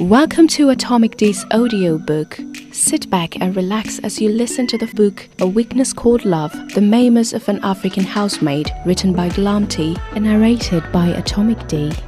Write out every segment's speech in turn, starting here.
Welcome to Atomicdieee's audiobook. Sit back and relax as you listen to the book A Weakness Called Love, The Memoirs of an African Housemaid, written by Glamty and narrated by Atomicdieee.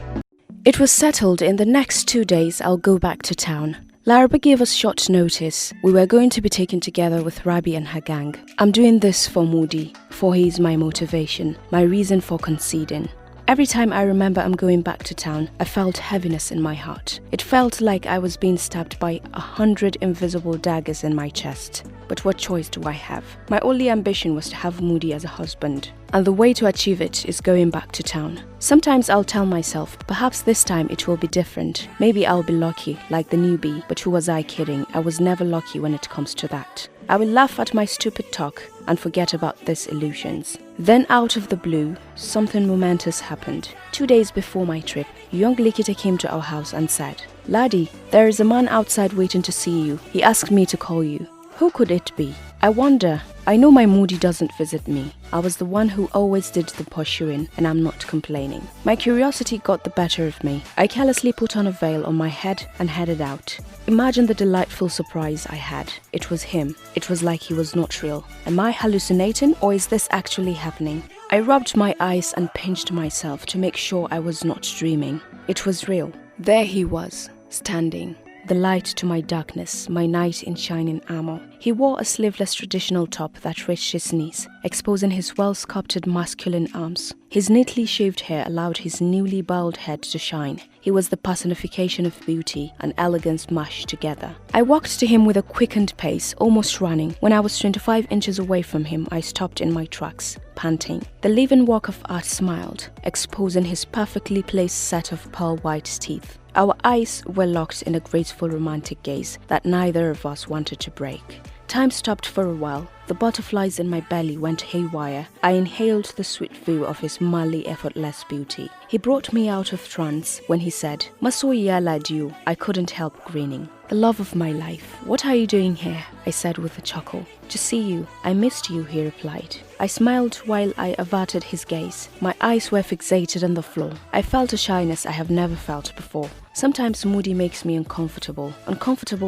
It was settled in the next 2 days I'll go back to town. Laraba gave us short notice. We were going to be taken together with Rabi and her gang. I'm doing this for Moody, for he is my motivation, my reason for conceding. Every time I remember I'm going back to town, I felt heaviness in my heart. It felt like I was being stabbed by 100 invisible daggers in my chest. But what choice do I have? My only ambition was to have Moody as a husband. And the way to achieve it is going back to town. Sometimes I'll tell myself, perhaps this time it will be different. Maybe I'll be lucky, like the newbie. But who was I kidding? I was never lucky when it comes to that. I will laugh at my stupid talk and forget about these illusions. Then out of the blue, something momentous happened. 2 days before my trip, young Likita came to our house and said, "Laddie, there is a man outside waiting to see you. He asked me to call you." Who could it be? I wonder. I know my Moody doesn't visit me. I was the one who always did the pursuing, and I'm not complaining. My curiosity got the better of me. I carelessly put on a veil on my head and headed out. Imagine the delightful surprise I had. It was him. It was like he was not real. Am I hallucinating, or is this actually happening? I rubbed my eyes and pinched myself to make sure I was not dreaming. It was real. There he was, standing. The light to my darkness, my knight in shining armor. He wore a sleeveless traditional top that reached his knees, exposing his well-sculpted masculine arms. His neatly shaved hair allowed his newly bald head to shine. He was the personification of beauty and elegance mashed together. I walked to him with a quickened pace, almost running. When I was 25 inches away from him, I stopped in my tracks, panting. The living work of art smiled, exposing his perfectly placed set of pearl-white teeth. Our eyes were locked in a graceful romantic gaze that neither of us wanted to break. Time stopped for a while. The butterflies in my belly went haywire. I inhaled the sweet view of his manly, effortless beauty. He brought me out of trance when he said, "Masoya ladiu." I couldn't help grinning. "The love of my life, what are you doing here?" I said with a chuckle. "To see you. I missed you," he replied. I smiled while I averted his gaze. My eyes were fixated on the floor. I felt a shyness I have never felt before. Sometimes Moody makes me uncomfortable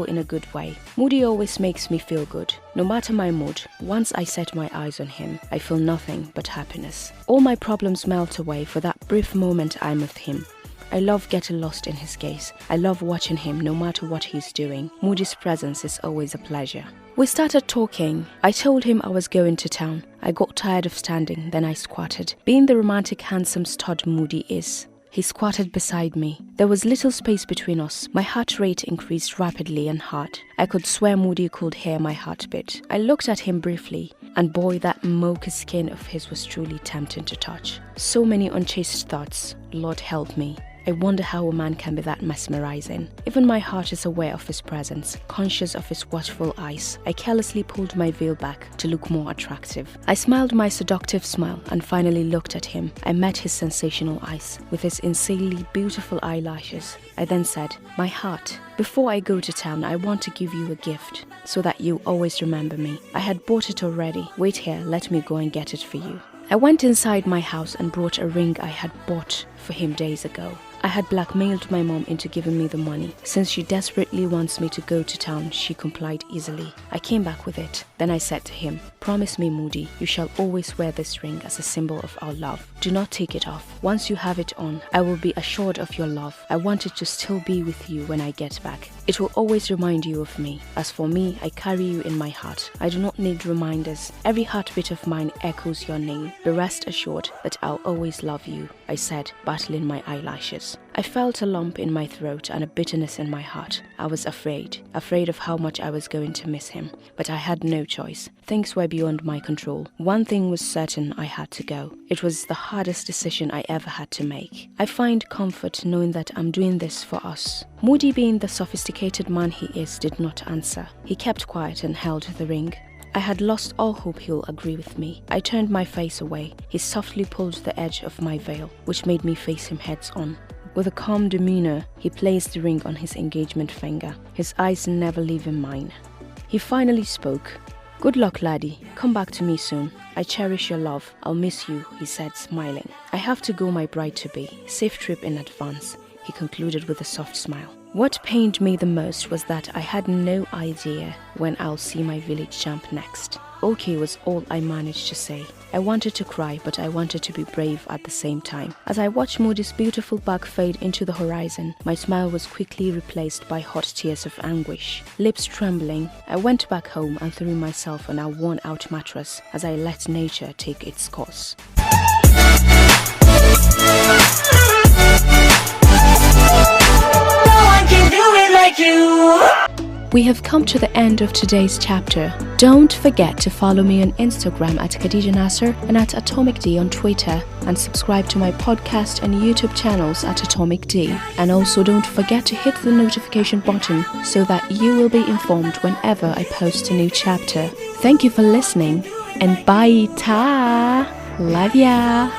in a good way. Moody always makes me feel good. No matter my mood, once I set my eyes on him, I feel nothing but happiness. All my problems melt away for that brief moment I'm with him. I love getting lost in his gaze. I love watching him no matter what he's doing. Moody's presence is always a pleasure. We started talking. I told him I was going to town. I got tired of standing, then I squatted. Being the romantic, handsome stud Moody is, he squatted beside me. There was little space between us. My heart rate increased rapidly and hard. I could swear Moody could hear my heartbeat. I looked at him briefly, and boy, that mocha skin of his was truly tempting to touch. So many unchaste thoughts. Lord help me. I wonder how a man can be that mesmerizing. Even my heart is aware of his presence, conscious of his watchful eyes. I carelessly pulled my veil back to look more attractive. I smiled my seductive smile and finally looked at him. I met his sensational eyes with his insanely beautiful eyelashes. I then said, "My heart, before I go to town, I want to give you a gift so that you always remember me. I had bought it already. Wait here, let me go and get it for you." I went inside my house and brought a ring I had bought for him days ago. I had blackmailed my mom into giving me the money. Since she desperately wants me to go to town, she complied easily. I came back with it. Then I said to him, "Promise me, Moody, you shall always wear this ring as a symbol of our love. Do not take it off. Once you have it on, I will be assured of your love. I want it to still be with you when I get back. It will always remind you of me. As for me, I carry you in my heart. I do not need reminders. Every heartbeat of mine echoes your name. Be rest assured that I'll always love you," I said, battling my eyelashes. I felt a lump in my throat and a bitterness in my heart. I was afraid of how much I was going to miss him. But I had no choice. Things were beyond my control. One thing was certain: I had to go. It was the hardest decision I ever had to make. I find comfort knowing that I'm doing this for us. Moody, being the sophisticated man he is, did not answer. He kept quiet and held the ring. I had lost all hope he'll agree with me. I turned my face away. He softly pulled the edge of my veil, which made me face him heads on. With a calm demeanor, he placed the ring on his engagement finger, his eyes never leaving mine. He finally spoke. "Good luck, laddie. Come back to me soon. I cherish your love. I'll miss you," he said, smiling. "I have to go, my bride-to-be. Safe trip in advance," he concluded with a soft smile. What pained me the most was that I had no idea when I'll see my village champ next. Okay was all I managed to say. I wanted to cry, but I wanted to be brave at the same time. As I watched Moody's beautiful back fade into the horizon, my smile was quickly replaced by hot tears of anguish. Lips trembling, I went back home and threw myself on a worn-out mattress as I let nature take its course. We have come to the end of today's chapter. Don't forget to follow me on Instagram at Khadija Nasser and at Atomicdieee on Twitter, and subscribe to my podcast and YouTube channels at Atomicdieee. And also don't forget to hit the notification button so that you will be informed whenever I post a new chapter. Thank you for listening, and bye ta! Love ya!